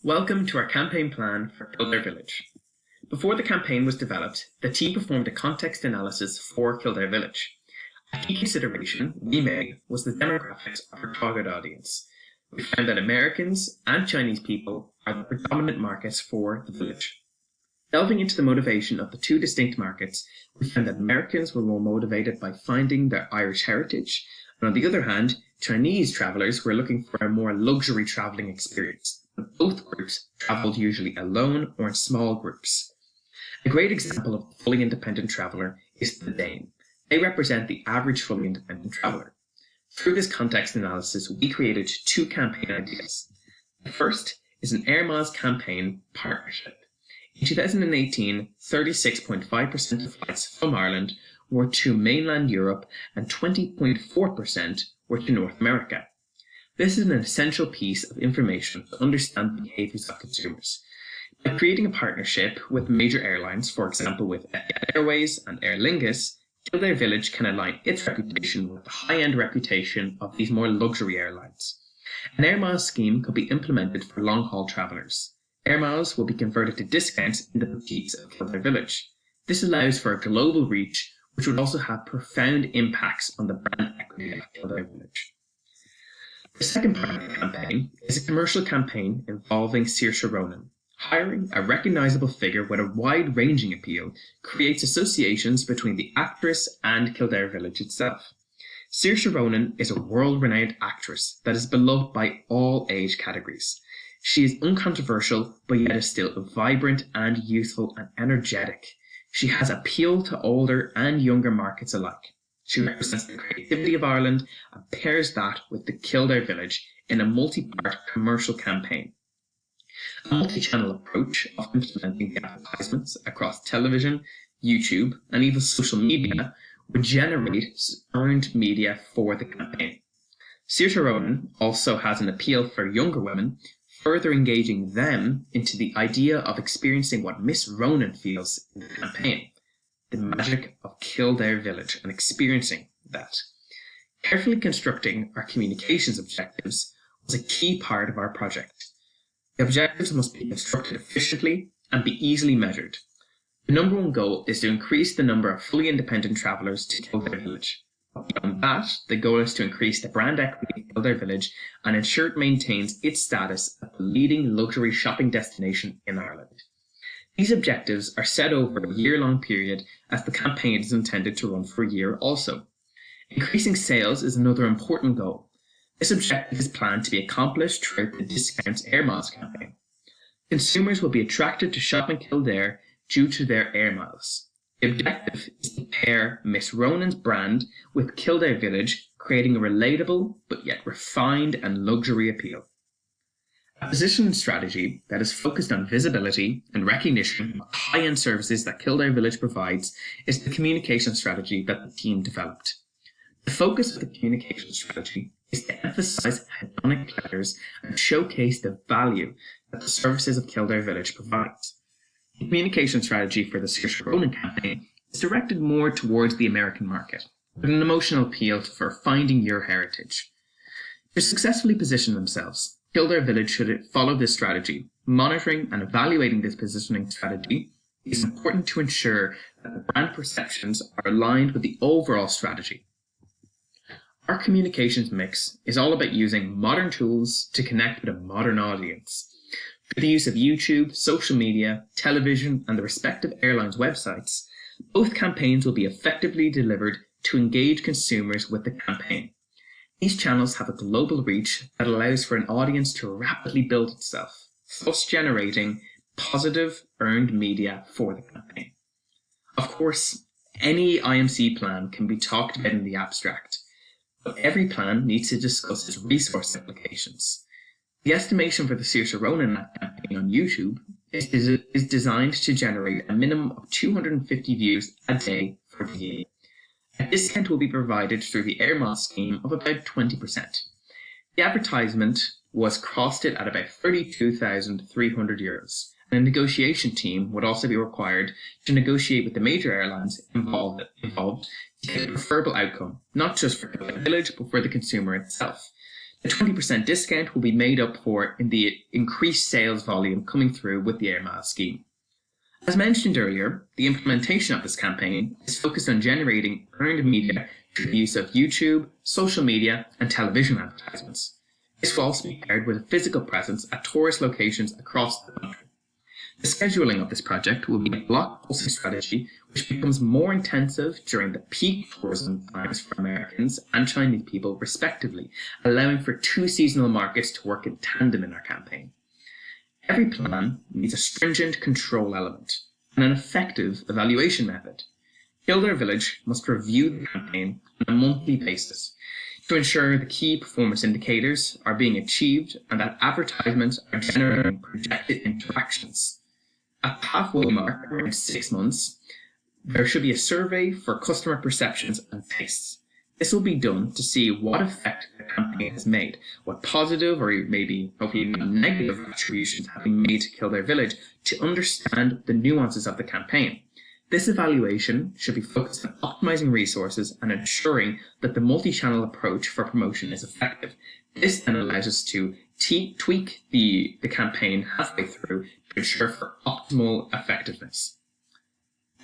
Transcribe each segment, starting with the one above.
Welcome to our campaign plan for Kildare Village. Before the campaign was developed, the team performed a context analysis for Kildare Village. A key consideration we made was the demographics of our target audience. We found that Americans and Chinese people are the predominant markets for the village. Delving into the motivation of the two distinct markets, we found that Americans were more motivated by finding their Irish heritage, and on the other hand, Chinese travellers were looking for a more luxury travelling experience. Both groups travelled usually alone or in small groups. A great example of a fully independent traveller is the Dane. They represent the average fully independent traveller. Through this context analysis, we created two campaign ideas. The first is an Air Miles campaign partnership. In 2018, 36.5% of flights from Ireland were to mainland Europe and 20.4% were to North America. This is an essential piece of information to understand the behaviours of consumers. By creating a partnership with major airlines, for example with Etihad Airways and Aer Lingus, Kildare Village can align its reputation with the high-end reputation of these more luxury airlines. An Air Miles scheme could be implemented for long-haul travellers. Air Miles will be converted to discounts in the boutiques of Kildare Village. This allows for a global reach, which would also have profound impacts on the brand equity of Kildare Village. The second part of the campaign is a commercial campaign involving Saoirse Ronan. Hiring a recognisable figure with a wide-ranging appeal creates associations between the actress and Kildare Village itself. Saoirse Ronan is a world-renowned actress that is beloved by all age categories. She is uncontroversial, but yet is still vibrant and youthful and energetic. She has appeal to older and younger markets alike. She represents the creativity of Ireland and pairs that with the Kildare Village in a multi-part commercial campaign. A multi-channel approach of implementing the advertisements across television, YouTube, and even social media would generate earned media for the campaign. Saoirse Ronan also has an appeal for younger women, further engaging them into the idea of experiencing what Miss Ronan feels in the campaign. The magic of Kildare Village and experiencing that. Carefully constructing our communications objectives was a key part of our project. The objectives must be constructed efficiently and be easily measured. The number one goal is to increase the number of fully independent travellers to Kildare Village. Beyond that, the goal is to increase the brand equity of Kildare Village and ensure it maintains its status as the leading luxury shopping destination in Ireland. These objectives are set over a year-long period as the campaign is intended to run for a year also. Increasing sales is another important goal. This objective is planned to be accomplished throughout the Discounts Air Miles campaign. Consumers will be attracted to shopping Kildare due to their Air Miles. The objective is to pair Miss Ronan's brand with Kildare Village, creating a relatable but yet refined and luxury appeal. A positioning strategy that is focused on visibility and recognition of the high-end services that Kildare Village provides is the communication strategy that the team developed. The focus of the communication strategy is to emphasise hedonic pleasures and showcase the value that the services of Kildare Village provides. The communication strategy for the Saoirse Ronan campaign is directed more towards the American market, with an emotional appeal for finding your heritage. To successfully position themselves, Kildare Village should follow this strategy. Monitoring and evaluating this positioning strategy is important to ensure that the brand perceptions are aligned with the overall strategy. Our communications mix is all about using modern tools to connect with a modern audience. Through the use of YouTube, social media, television, and the respective airlines' websites, both campaigns will be effectively delivered to engage consumers with the campaign. These channels have a global reach that allows for an audience to rapidly build itself, thus generating positive earned media for the campaign. Of course, any IMC plan can be talked about in the abstract, but every plan needs to discuss its resource implications. The estimation for the Saoirse Ronan campaign on YouTube is designed to generate a minimum of 250 views a day for the year. A discount will be provided through the Air Miles scheme of about 20%. The advertisement was costed at about €32,300, and a negotiation team would also be required to negotiate with the major airlines involved to get a preferable outcome, not just for the village, but for the consumer itself. The 20% discount will be made up for in the increased sales volume coming through with the Air Miles scheme. As mentioned earlier, the implementation of this campaign is focused on generating earned media through the use of YouTube, social media, and television advertisements. This will also be paired with a physical presence at tourist locations across the country. The scheduling of this project will be a block posting strategy which becomes more intensive during the peak tourism times for Americans and Chinese people respectively, allowing for two seasonal markets to work in tandem in our campaign. Every plan needs a stringent control element and an effective evaluation method. Kildare Village must review the campaign on a monthly basis to ensure the key performance indicators are being achieved and that advertisements are generating projected interactions. At the halfway mark, around 6 months, there should be a survey for customer perceptions and tastes. This will be done to see what effect the campaign has made, what positive or maybe hopefully negative attributions have been made to Kildare Village to understand the nuances of the campaign. This evaluation should be focused on optimizing resources and ensuring that the multi-channel approach for promotion is effective. This then allows us to tweak the campaign halfway through to ensure for optimal effectiveness.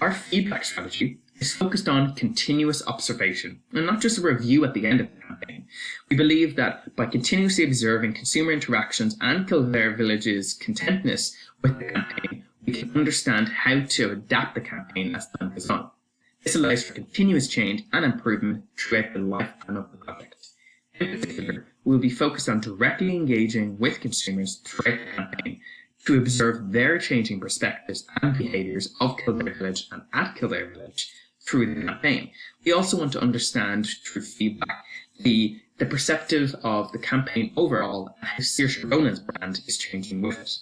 Our feedback strategy is focused on continuous observation and not just a review at the end of the campaign. We believe that by continuously observing consumer interactions and Kildare Village's contentness with the campaign, we can understand how to adapt the campaign as time goes on. This allows for continuous change and improvement throughout the lifetime of the project. In particular, we will be focused on directly engaging with consumers throughout the campaign to observe their changing perspectives and behaviours of Kildare Village and at Kildare Village through the campaign. We also want to understand through feedback the perspective of the campaign overall and how Saoirse Ronan's brand is changing with it.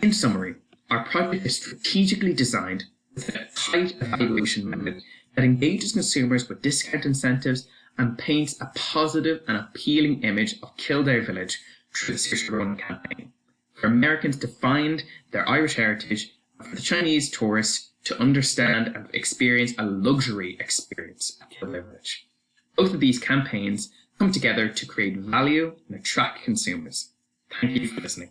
In summary, our project is strategically designed with a tight evaluation method that engages consumers with discount incentives and paints a positive and appealing image of Kildare Village through the Saoirse Ronan campaign, for Americans to find their Irish heritage and for the Chinese tourists to understand and experience a luxury experience at Kildare Village. Both of these campaigns come together to create value and attract consumers. Thank you for listening.